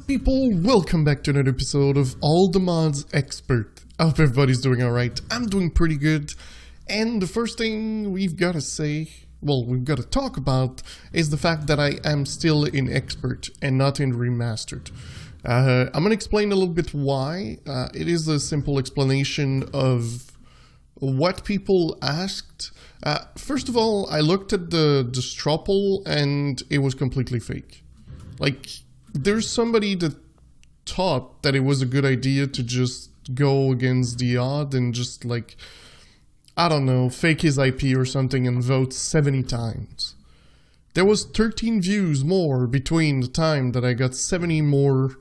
people? Welcome back to another episode of All the Mods Expert. I hope everybody's doing alright. I'm doing pretty good. And the first thing we've got to say, well, we've got to talk about, is the fact that I am still in Expert and not in Remastered. I'm going to explain a little bit why. It is a simple explanation of what people asked. First of all, I looked at the straw poll and it was completely fake. Like, there's somebody that thought that it was a good idea to just go against the odd and just, like, I don't know, fake his IP or something and vote 70 times. There was 13 views more between the time that I got 70 more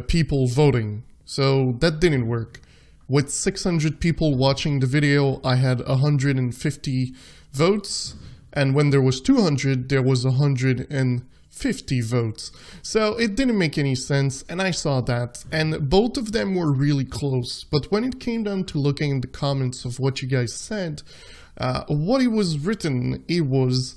people voting. So that didn't work. With 600 people watching the video, I had 150 votes. And when there was 200, there was 150 votes. So it didn't make any sense, and I saw that. And both of them were really close. But when it came down to looking in the comments of what you guys said, what it was written, it was,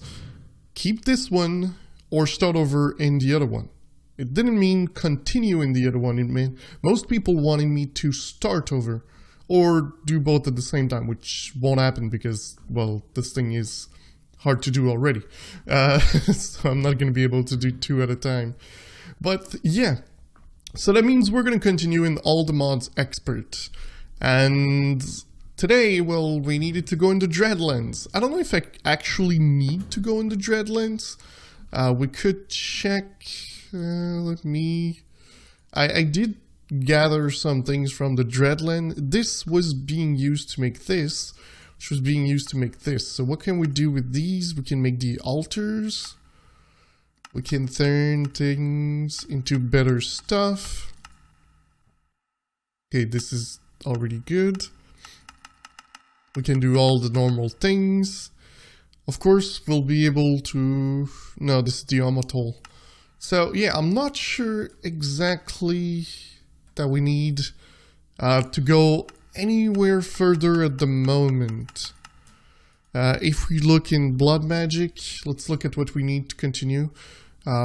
keep this one or start over in the other one. It didn't mean continue in the other one. It meant most people wanted me to start over or do both at the same time, which won't happen because, well, this thing is hard to do already. So I'm not going to be able to do two at a time. But yeah, so that means we're going to continue in All the Mods Expert. And today, well, we needed to go into Dreadlands. I don't know if I actually need to go into Dreadlands. We could check. I did gather some things from the Dreadland. This was being used to make this, which was being used to make this. So what can we do with these? We can make the altars. We can turn things into better stuff. Okay, this is already good. We can do all the normal things. Of course, we'll be able to... No, this is the Omatol. So yeah, I'm not sure exactly that we need to go anywhere further at the moment. If we look in Blood Magic, let's look at what we need to continue.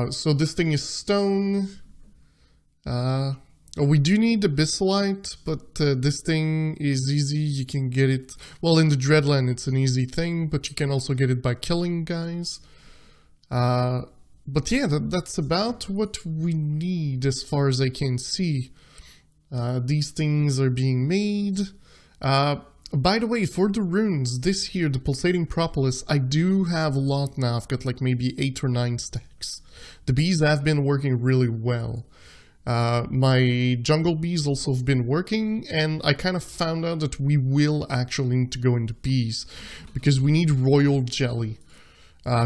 So this thing is stone. We do need Abyssalite, but this thing is easy. You can get it, well, in the Dreadland it's an easy thing, but you can also get it by killing guys. But yeah, that's about what we need as far as I can see. These things are being made. By the way, for the runes, this here, the Pulsating Propolis, I do have a lot now. I've got like maybe 8 or 9 stacks. The bees have been working really well. My jungle bees also have been working, and I kind of found out that we will actually need to go into bees, because we need royal jelly.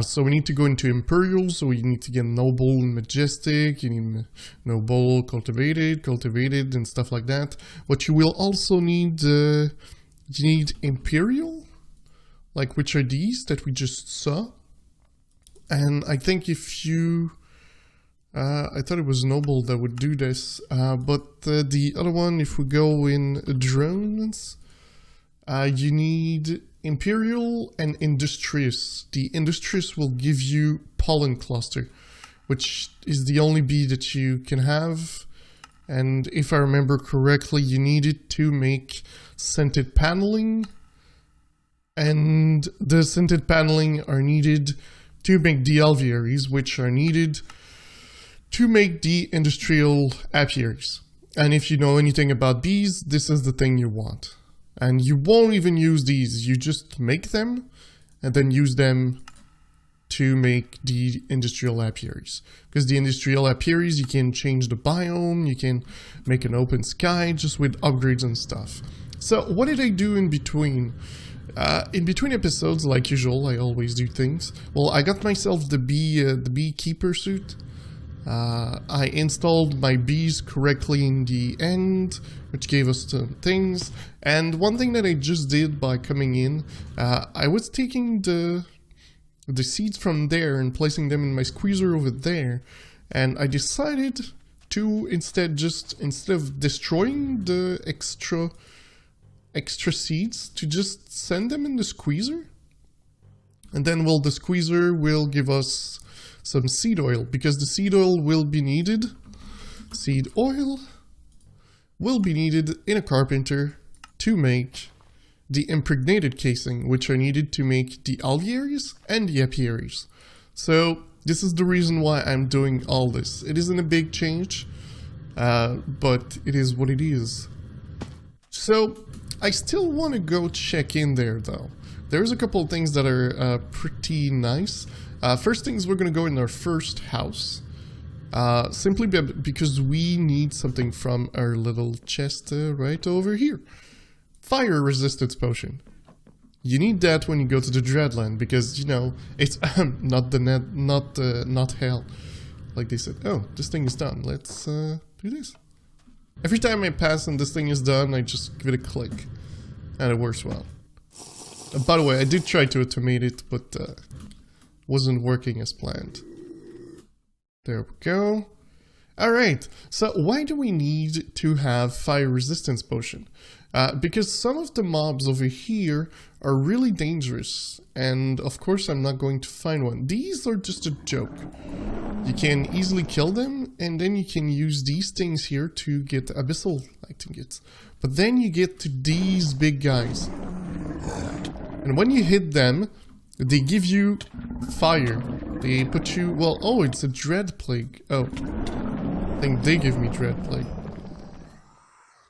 So we need to go into Imperial, so you need to get Noble and Majestic, you need Noble, Cultivated, and stuff like that. But you will also need, you need Imperial, like which are these that we just saw. And I think if you, I thought it was Noble that would do this, but the other one, if we go in drones, you need Imperial and Industrious. The Industrious will give you Pollen Cluster, which is the only bee that you can have. And if I remember correctly, you need it to make Scented Paneling. And the Scented Paneling are needed to make the Alvearies, which are needed to make the Industrial Apiaries. And if you know anything about bees, this is the thing you want. And you won't even use these, you just make them and then use them to make the industrial apiaries. Because the industrial apiaries, you can change the biome, you can make an open sky just with upgrades and stuff. So what did I do in between? In between episodes, like usual, I always do things. Well, I got myself the beekeeper suit. I installed my bees correctly in the end, which gave us some things. And one thing that I just did by coming in, I was taking the seeds from there and placing them in my squeezer over there. And I decided to instead of destroying the extra seeds, to just send them in the squeezer. And then, well, the squeezer will give us some seed oil, because the seed oil will be needed Seed oil will be needed in a carpenter to make the impregnated casing, which are needed to make the alvearies and the apiaries. So this is the reason why I'm doing all this. It isn't a big change, but it is what it is. So I still want to go check in there though. There's a couple of things that are pretty nice. First things, we're going to go in our first house. Simply because we need something from our little chest right over here. Fire resistance potion. You need that when you go to the dreadland because, you know, it's not hell. Like they said, oh, this thing is done. Let's do this. Every time I pass and this thing is done, I just give it a click. And it works well. By the way, I did try to automate it, but wasn't working as planned. There we go. Alright, so why do we need to have fire resistance potion? Because some of the mobs over here are really dangerous, and of course I'm not going to find one. These are just a joke. You can easily kill them, and then you can use these things here to get abyssal ingots. But then you get to these big guys. And when you hit them, they give you fire. They put you, well, oh, it's a dread plague. Oh, I think they give me dread plague.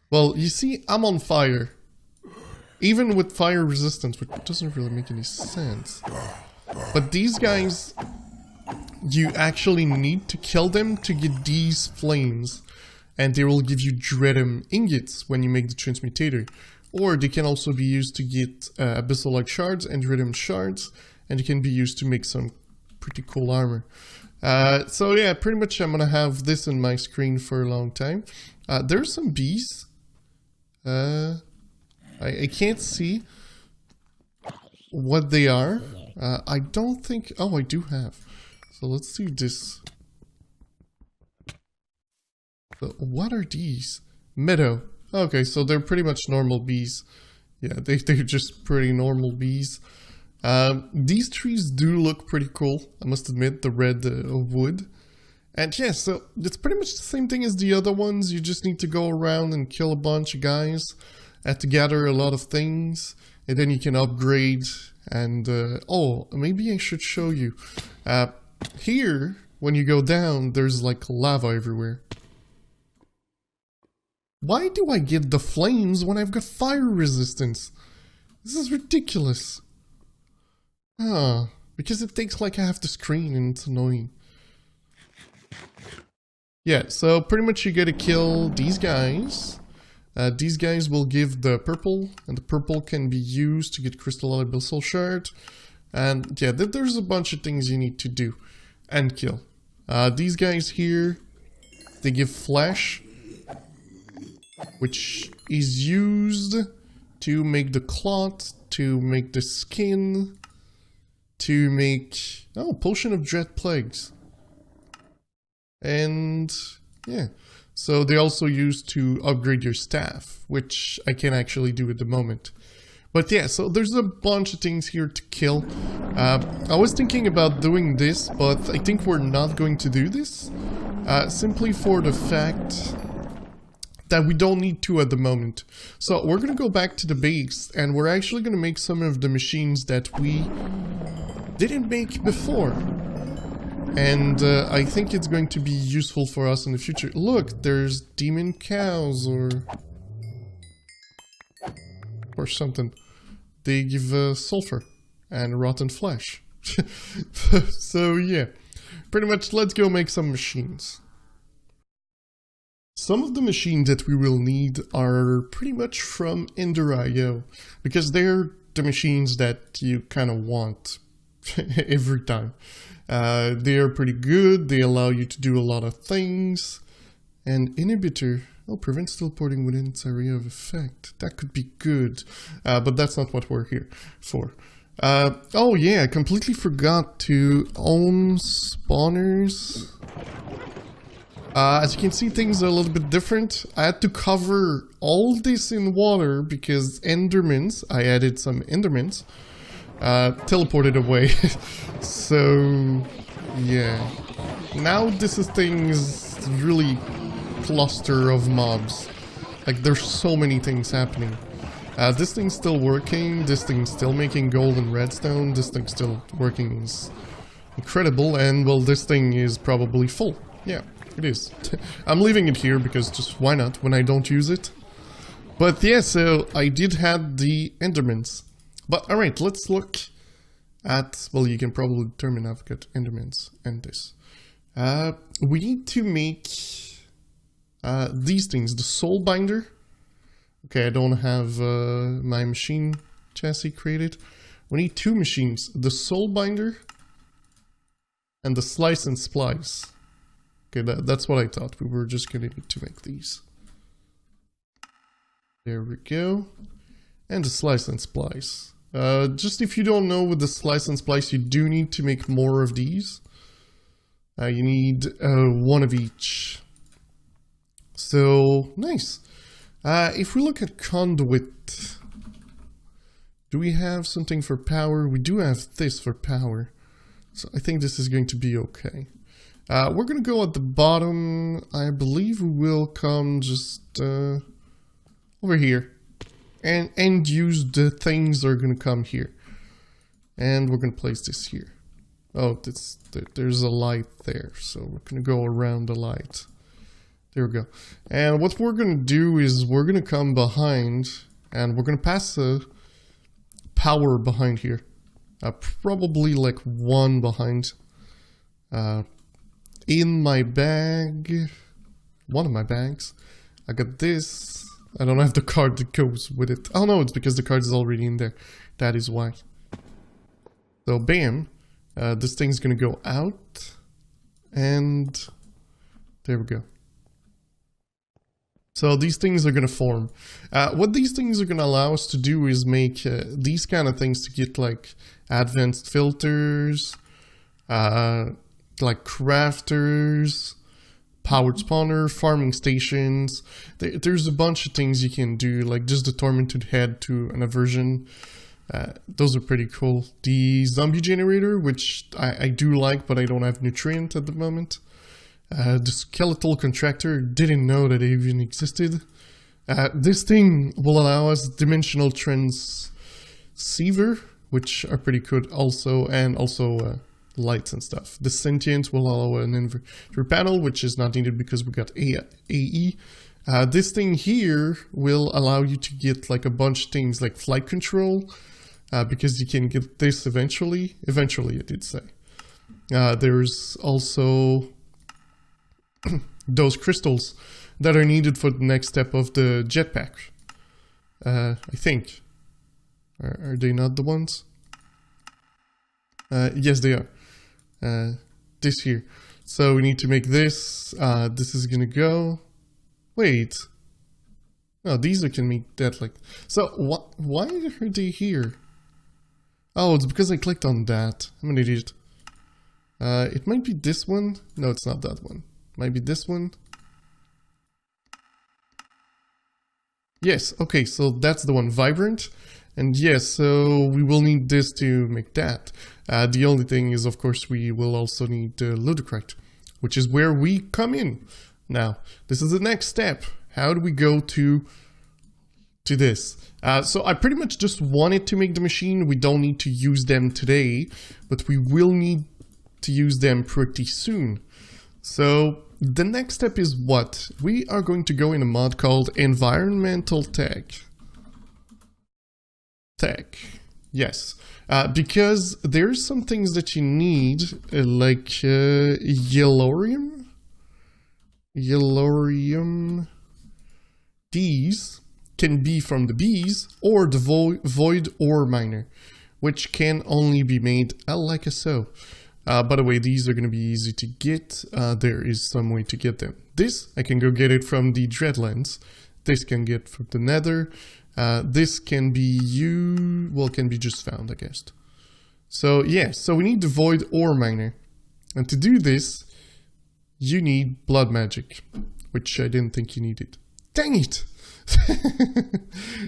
Well, you see, I'm on fire. Even with fire resistance, which doesn't really make any sense. But these guys, you actually need to kill them to get these flames. And they will give you dreadum ingots when you make the transmutator. Or they can also be used to get abyssal shards and dreadum shards. And they can be used to make some pretty cool armor. So yeah, pretty much I'm gonna have this in my screen for a long time. There's some bees. I can't see what they are. I don't think... Oh, I do have. So let's do this. So what are these? Meadow. Okay, so they're pretty much normal bees. Yeah, they're just pretty normal bees. These trees do look pretty cool, I must admit, the red wood. And yeah, so it's pretty much the same thing as the other ones. You just need to go around and kill a bunch of guys. Have to gather a lot of things, and then you can upgrade. And oh, maybe I should show you. Here, when you go down, there's like lava everywhere. Why do I get the flames when I've got fire resistance? This is ridiculous. Because it takes like half the screen and it's annoying. Yeah, so pretty much you gotta kill these guys. These guys will give the purple, and the purple can be used to get crystal abyssal shard. And yeah, there's a bunch of things you need to do and kill. These guys here, they give flesh, which is used to make the cloth, to make the skin, to make, oh, potion of dread plagues. And yeah, so they also used to upgrade your staff, which I can't actually do at the moment. But yeah, so there's a bunch of things here to kill. I was thinking about doing this, but I think we're not going to do this. Simply for the fact that we don't need to at the moment. So we're going to go back to the base, and we're actually going to make some of the machines that we didn't make before. And I think it's going to be useful for us in the future. Look, there's demon cows or something. They give sulfur and rotten flesh. So yeah, pretty much let's go make some machines. Some of the machines that we will need are pretty much from Ender.io, because they're the machines that you kind of want every time. They are pretty good, they allow you to do a lot of things. And inhibitor, oh, prevents teleporting within its area of effect. That could be good, but that's not what we're here for. Oh yeah, I completely forgot to own spawners. As you can see, things are a little bit different. I had to cover all this in water because endermans, I added some endermans, teleported away. So yeah, now this is things really cluster of mobs. Like, there's so many things happening. This thing's still working, this thing's still making gold and redstone, this thing's still working is incredible, and well, this thing is probably full. Yeah, it is. I'm leaving it here because just why not when I don't use it. But yeah, so I did have the Endermans. But alright, let's look at, well, you can probably determine I've got Endermans and this. We need to make these things, the soul binder. Okay, I don't have my machine chassis created. We need two machines, the soul binder and the slice and splice. Okay, that's what I thought. We were just gonna need to make these. There we go. And the slice and splice. Just if you don't know, with the slice and splice, you do need to make more of these. You need one of each. So, nice. If we look at conduit, do we have something for power? We do have this for power. So I think this is going to be okay. We're going to go at the bottom. I believe we will come just over here. And use the things that are going to come here. And we're going to place this here. Oh, there's a light there. So we're going to go around the light. There we go. And what we're going to do is we're going to come behind and we're going to pass a power behind here. Probably like one behind. In my bag, one of my bags, I got this. I don't have the card that goes with it. Oh no, it's because the card is already in there. That is why. So bam, this thing's going to go out. And there we go. So these things are going to form. What these things are going to allow us to do is make these kind of things to get like advanced filters, like crafters, powered spawner, farming stations. There's a bunch of things you can do, like just the tormented head to an aversion. Those are pretty cool. The zombie generator, which I do like, but I don't have nutrient at the moment. The skeletal contractor, didn't know that it even existed. This thing will allow us dimensional transceiver, which are pretty good also, and also lights and stuff. The sentient will allow an inverter panel, which is not needed because we got AE. This thing here will allow you to get like a bunch of things like flight control, because you can get this eventually. Eventually, I did say. There's also those crystals that are needed for the next step of the jetpack. I think. Are they not the ones? Yes, they are. This here. So we need to make this. This is gonna go. Wait. No, these can make that like. So why are they here? Oh, it's because I clicked on that. I'm an idiot. It might be this one. No, it's not that one. Might be this one. Yes, okay, so that's the one, vibrant. And yes, so we will need this to make that. The only thing is, of course, we will also need ludicrite, which is where we come in. Now, this is the next step. How do we go to this? So I pretty much just wanted to make the machine. We don't need to use them today, but we will need to use them pretty soon. So the next step is what? We are going to go in a mod called environmental tech. Yes. Because there's some things that you need, like yellorium. These can be from the bees or the void ore miner, which can only be made like so. By the way, these are going to be easy to get. There is some way to get them. This, I can go get it from the dreadlands. This can get from the nether. This can be can be just found, I guess. So yeah, so we need the void ore miner. And to do this, you need blood magic, which I didn't think you needed. Dang it!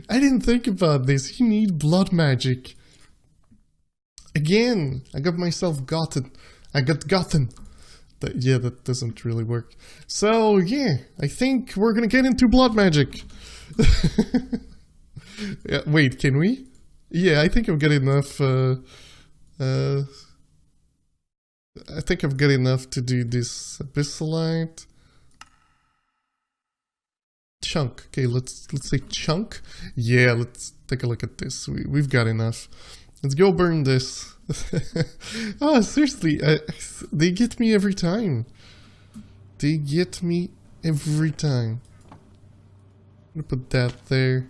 I didn't think about this. You need blood magic. Again, I got myself gotten. I got gotten. Yeah, that doesn't really work. So, yeah, I think we're gonna get into blood magic. Yeah, wait, can we? Yeah, I think I've got enough, I think I've got enough to do this abyssalite. Chunk. Okay, let's say chunk. Yeah, let's take a look at this. We've got enough. Let's go burn this. Oh, seriously, they get me every time. They get me every time. I'm gonna put that there.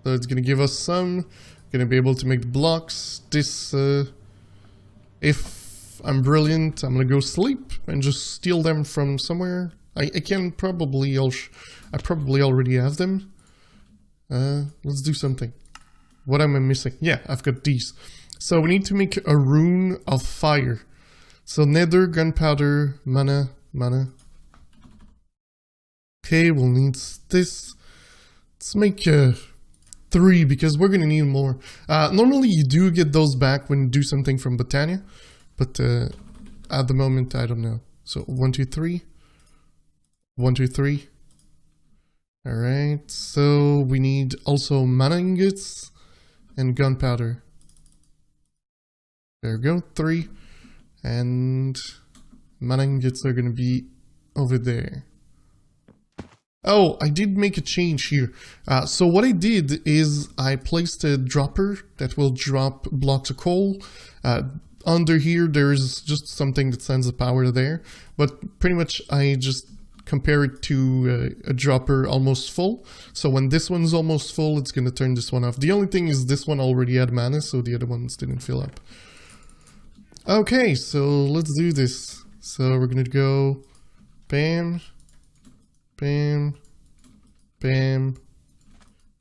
So it's gonna give us some. Gonna be able to make blocks. This, if I'm brilliant, I'm gonna go sleep and just steal them from somewhere. I can probably, I probably already have them. Let's do something. What am I missing? Yeah, I've got these. So we need to make a rune of fire. So nether, gunpowder, mana. Okay, we'll need this. Let's make 3 because we're gonna need more. Normally you do get those back when you do something from Botania, but at the moment I don't know. So 1, 2, 3. 1, 2, 3. Alright, so we need also mana ingots and gunpowder. There we go, 3. And mana ingots are gonna be over there. Oh, I did make a change here. So what I did is I placed a dropper that will drop blocks of coal. Under here there's just something that sends the power there. But pretty much I just compare it to a dropper almost full. So when this one's almost full, it's going to turn this one off. The only thing is this one already had mana, so the other ones didn't fill up. Okay, so let's do this. So we're going to go bam, bam, bam,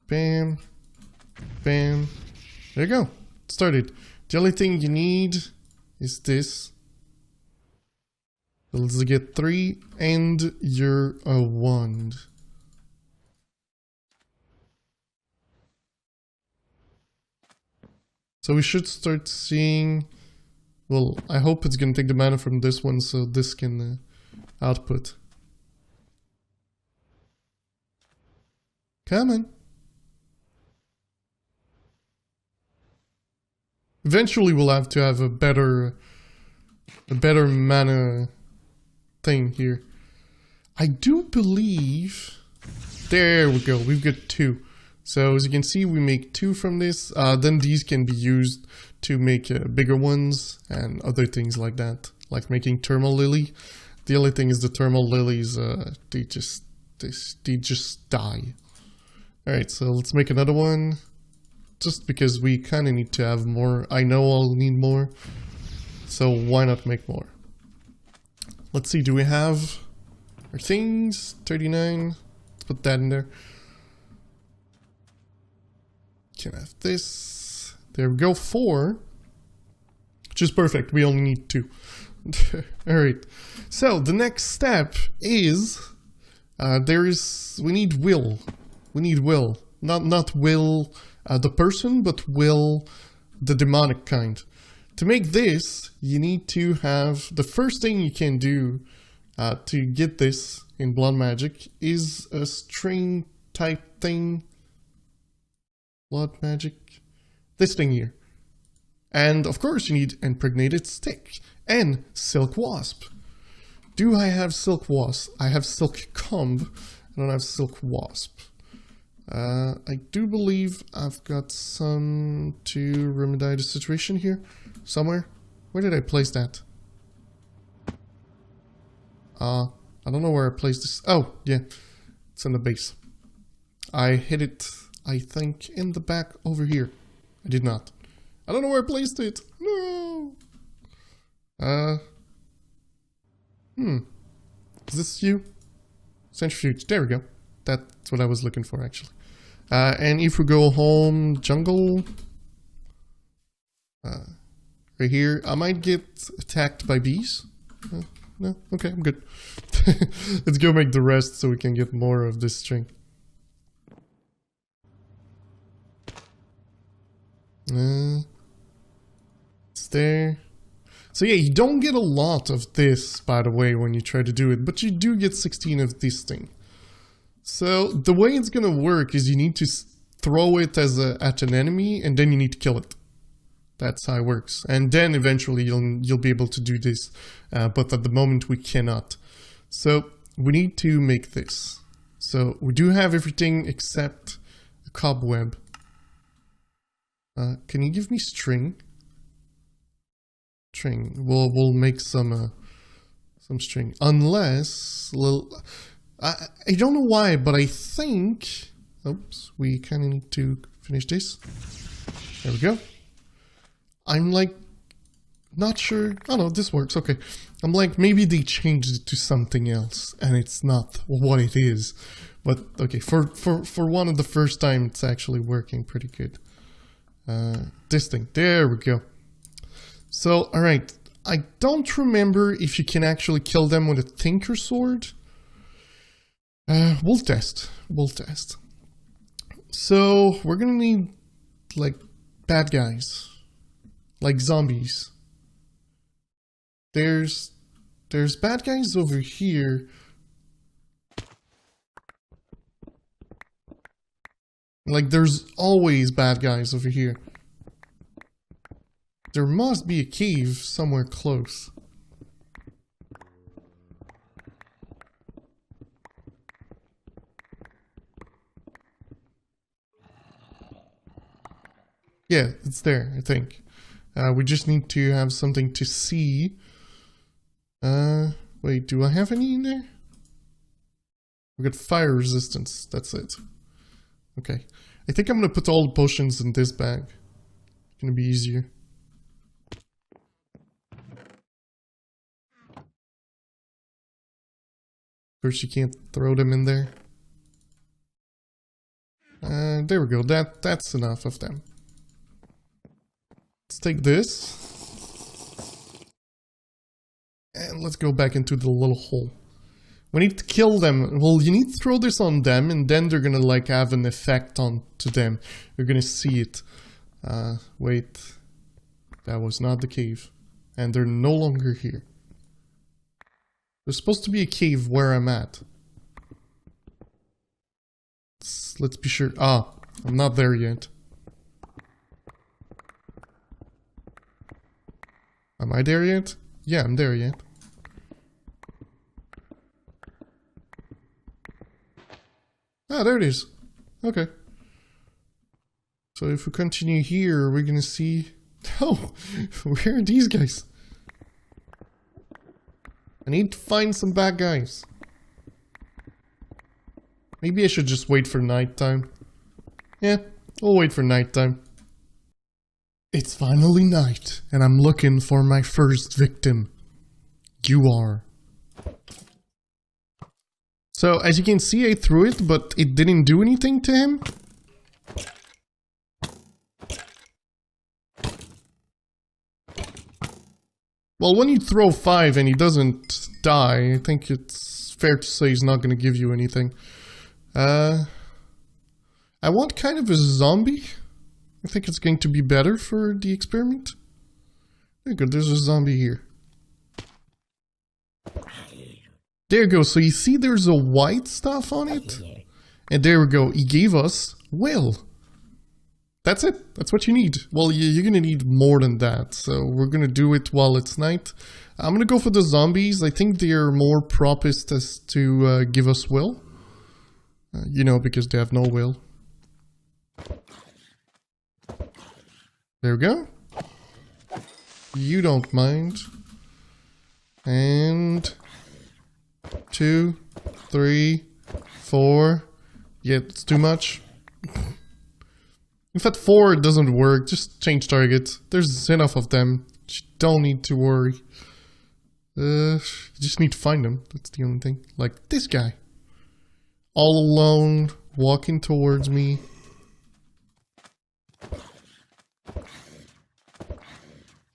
bam, bam. There you go. Started. The only thing you need is this. So let's get 3 and you're a wand. So we should start seeing, well, I hope it's gonna take the mana from this one so this can output. Come on. Eventually we'll have to have a better mana thing here. I do believe, there we go, we've got 2. So as you can see, we make 2 from this. Then these can be used to make bigger ones and other things like that, like making thermal lily. The only thing is the thermal lilies, they just die. Alright, so let's make another one, just because we kind of need to have more. I know I'll need more, so why not make more? Let's see, do we have our things? 39, let's put that in there. Can have this. There we go, 4. Which is perfect, we only need 2. Alright, so the next step is, we need will. We need will. Not will the person, but will the demonic kind. To make this, you need to have, the first thing you can do to get this in blood magic is a string type thing. Blood magic. This thing here. And of course you need impregnated stick and silk wasp. Do I have silk wasp? I have silk comb. I don't have silk wasp. I do believe I've got some to remedy the situation here. Somewhere. Where did I place that? I don't know where I placed this. Oh, yeah. It's in the base. I hit it, I think, in the back over here. I did not. I don't know where I placed it. No. Is this you? Centrifuge. There we go. That's what I was looking for, actually. And if we go home, jungle. Right here. I might get attacked by bees. No? Okay, I'm good. Let's go make the rest so we can get more of this string. It's there. So yeah, you don't get a lot of this, by the way, when you try to do it, but you do get 16 of this thing. So the way it's gonna work is you need to throw it at an enemy, and then you need to kill it. That's how it works. And then eventually you'll be able to do this, but at the moment we cannot. So we need to make this. So we do have everything except a cobweb. Can you give me string? String. We'll make some string. Unless, I don't know why, but I think. Oops, we kind of need to finish this. There we go. I'm like not sure. Oh no, this works. Okay. I'm like, maybe they changed it to something else and it's not what it is. But okay, for one of the first time, it's actually working pretty good. This thing, there we go. So, alright, I don't remember if you can actually kill them with a Tinker Sword. We'll test. So, we're gonna need, like, bad guys. Like zombies. There's bad guys over here. Like, there's always bad guys over here. There must be a cave somewhere close. Yeah, it's there, I think. We just need to have something to see. Wait, do I have any in there? We got fire resistance, that's it. Okay. I think I'm gonna put all the potions in this bag. It's gonna be easier. First, you can't throw them in there. There we go. That's enough of them. Let's take this. And let's go back into the little hole. We need to kill them. Well, you need to throw this on them, and then they're gonna like have an effect on to them. You're gonna see it. Wait. That was not the cave. And they're no longer here. There's supposed to be a cave where I'm at. Let's be sure. Ah, I'm not there yet. Am I there yet? Yeah, I'm there yet. Ah, there it is. Okay. So if we continue here, we're gonna see... Oh, where are these guys? I need to find some bad guys. Maybe I should just wait for nighttime. Yeah, we'll wait for nighttime. It's finally night, and I'm looking for my first victim. You are. So, as you can see, I threw it, but it didn't do anything to him. Well, when you throw 5 and he doesn't die, I think it's fair to say he's not going to give you anything. I want kind of a zombie. I think it's going to be better for the experiment. There you go, there's a zombie here. There you go, so you see there's a white stuff on it? And there we go, he gave us will. That's it, that's what you need. Well, you're gonna need more than that, so we're gonna do it while it's night. I'm gonna go for the zombies. I think they're more proposed as to give us will. You know, because they have no will. There we go. You don't mind. And 2, 3, 4. Yeah, it's too much. In fact, 4 doesn't work. Just change targets. There's enough of them. You don't need to worry. You just need to find them. That's the only thing. Like this guy. All alone, walking towards me.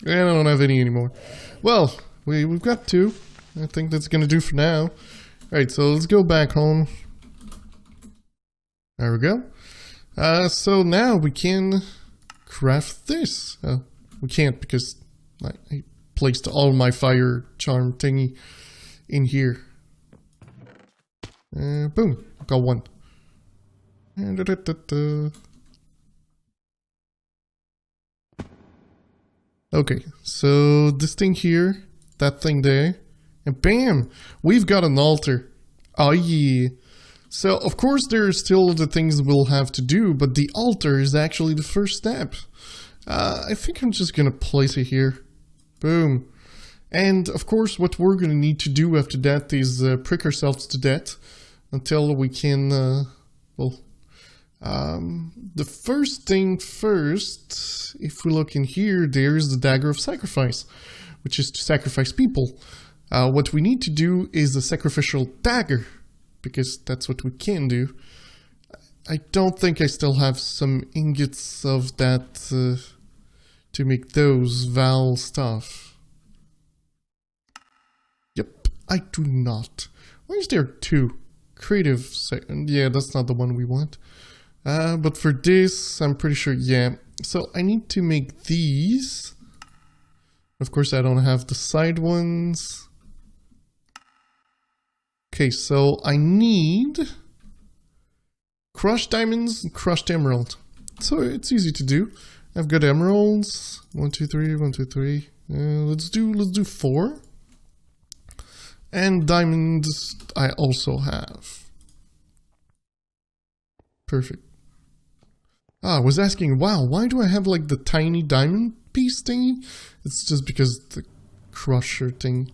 I don't have any anymore. Well, we've got 2. I think that's gonna do for now. Alright, so let's go back home. There we go. So now we can craft this. We can't because placed all my fire charm thingy in here. Boom, got one. Okay, so this thing here, that thing there, and bam, we've got an altar. Oh yeah. So of course there are still the things we'll have to do, but the altar is actually the first step. I think I'm just gonna place it here. Boom. And of course what we're gonna need to do after that is prick ourselves to death until we can, the first thing first, if we look in here, there's the dagger of sacrifice, which is to sacrifice people. What we need to do is a sacrificial dagger, because that's what we can do. I don't think I still have some ingots of that to make those Val stuff. Yep, I do not. Why is there two? Creative, yeah, that's not the one we want. But for this, I'm pretty sure, yeah. So I need to make these. Of course, I don't have the side ones. Okay, so I need crushed diamonds and crushed emerald. So it's easy to do. I've got emeralds. 1, 2, 3, 1, 2, 3. Let's do 4. And diamonds I also have. Perfect. I was asking, wow, why do I have like the tiny diamond piece thingy? It's just because the crusher thing.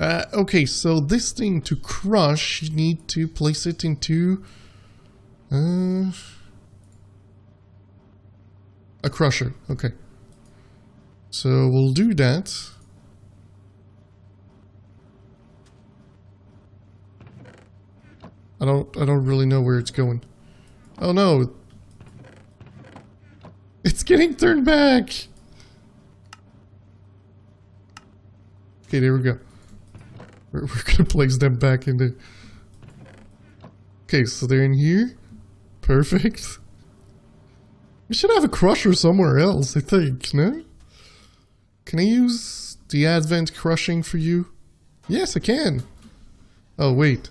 Okay, so this thing to crush, you need to place it into a crusher. Okay, so we'll do that. I don't really know where it's going. Oh no, it's getting turned back. Okay, there we go. We're gonna place them back in the... Okay, so they're in here. Perfect. We should have a crusher somewhere else, I think, no? Can I use the advent crushing for you? Yes, I can. Oh, wait.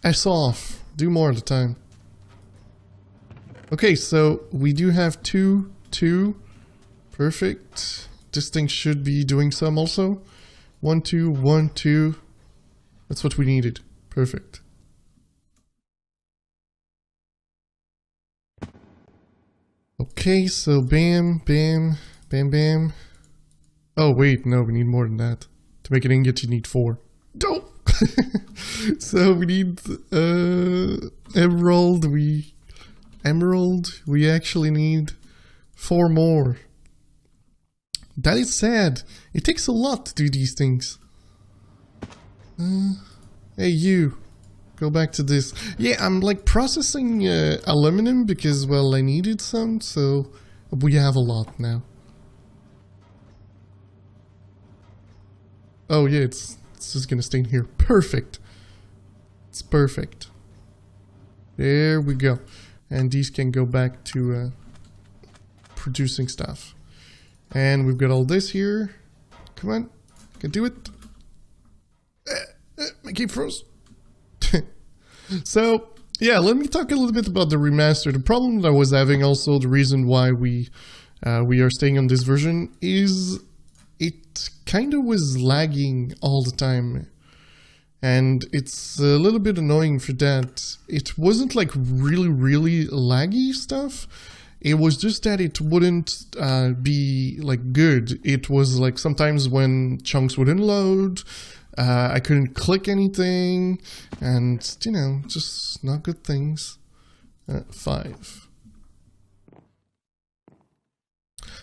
S off. Do more at a time. Okay, so we do have two. Perfect. This thing should be doing some also. 1, 2, 1, 2. That's what we needed. Perfect. Okay, so bam, bam, bam, bam. Oh, wait, no, we need more than that. To make an ingot, you need 4. Don't! So we need emerald. We actually need 4 more. That is sad. It takes a lot to do these things. Hey you, go back to this. Yeah, I'm like processing aluminum because, well, I needed some, so we have a lot now. Oh yeah, it's just gonna stay in here. Perfect. It's perfect. There we go. And these can go back to producing stuff. And we've got all this here. Come on, can do it. My game froze. So, yeah, let me talk a little bit about the remaster. The problem that I was having, also the reason why we are staying on this version, is it kind of was lagging all the time. And it's a little bit annoying for that. It wasn't like really laggy stuff. It was just that it wouldn't be like good. It was like sometimes when chunks wouldn't load, I couldn't click anything, and you know, just not good things. 5.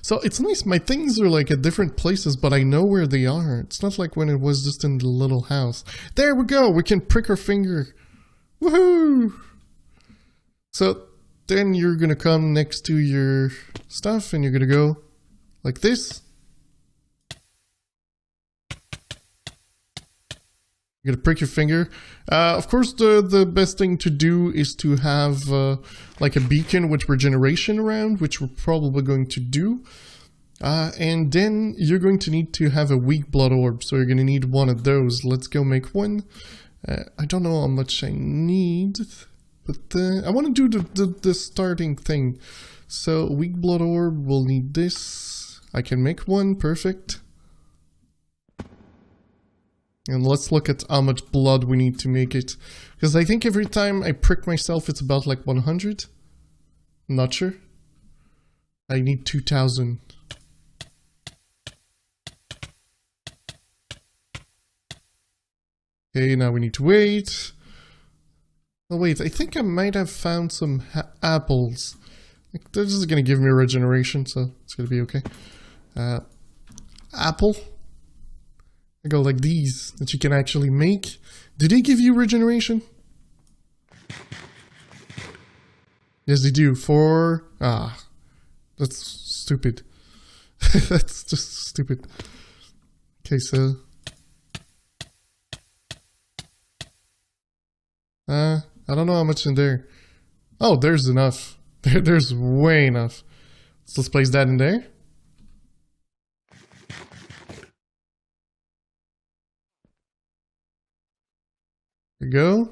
So it's nice, my things are like at different places, but I know where they are. It's not like when it was just in the little house. There we go, we can prick our finger. Woohoo! So then you're gonna come next to your stuff and you're gonna go like this. You're gonna prick your finger. Of course, the best thing to do is to have like a beacon with regeneration around, which we're probably going to do. And then you're going to need to have a weak blood orb, so you're going to need one of those. Let's go make one. I don't know how much I need, but I want to do the starting thing. So weak blood orb, we'll need this. I can make one, perfect. And let's look at how much blood we need to make it. Because I think every time I prick myself, it's about like 100. I'm not sure. I need 2000. Okay, now we need to wait. Oh wait, I think I might have found some apples. Like, this is gonna give me regeneration, so it's gonna be okay. Apple. I go like these that you can actually make. Do they give you regeneration? Yes, they do. That's stupid. That's just stupid. Okay, so I don't know how much in there. Oh, there's enough. There's way enough. So let's place that in there. There we go.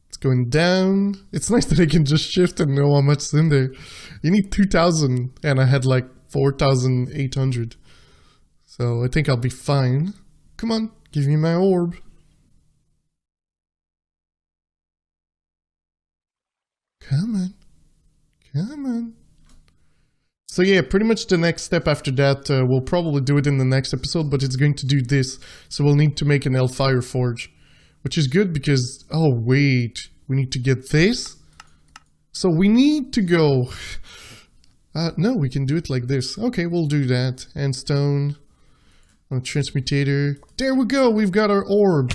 It's going down. It's nice that I can just shift and know how much is in there. You need 2000 and I had like 4800. So I think I'll be fine. Come on, give me my orb. Come on. Come on. So yeah, pretty much the next step after that, we'll probably do it in the next episode, but it's going to do this. So we'll need to make an Hellfire Forge, which is good because, oh wait, we need to get this. So we need to go, no, we can do it like this. Okay, we'll do that. And stone, transmutator. There we go, we've got our orb.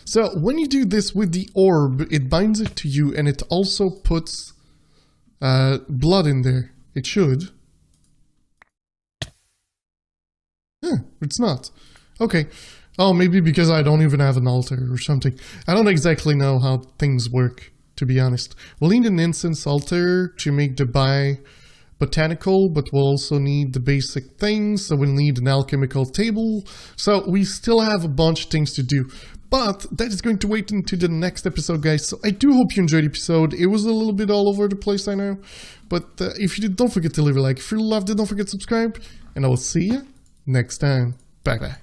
So when you do this with the orb, it binds it to you and it also puts blood in there. It should. It's not. Okay. Oh, maybe because I don't even have an altar or something. I don't exactly know how things work, to be honest. We'll need an incense altar to make the botanical, but we'll also need the basic things. So we'll need an alchemical table. So we still have a bunch of things to do. But that is going to wait into the next episode, guys. So I do hope you enjoyed the episode. It was a little bit all over the place, I know. But if you did, don't forget to leave a like. If you loved it, don't forget to subscribe. And I will see you next time. Bye-bye.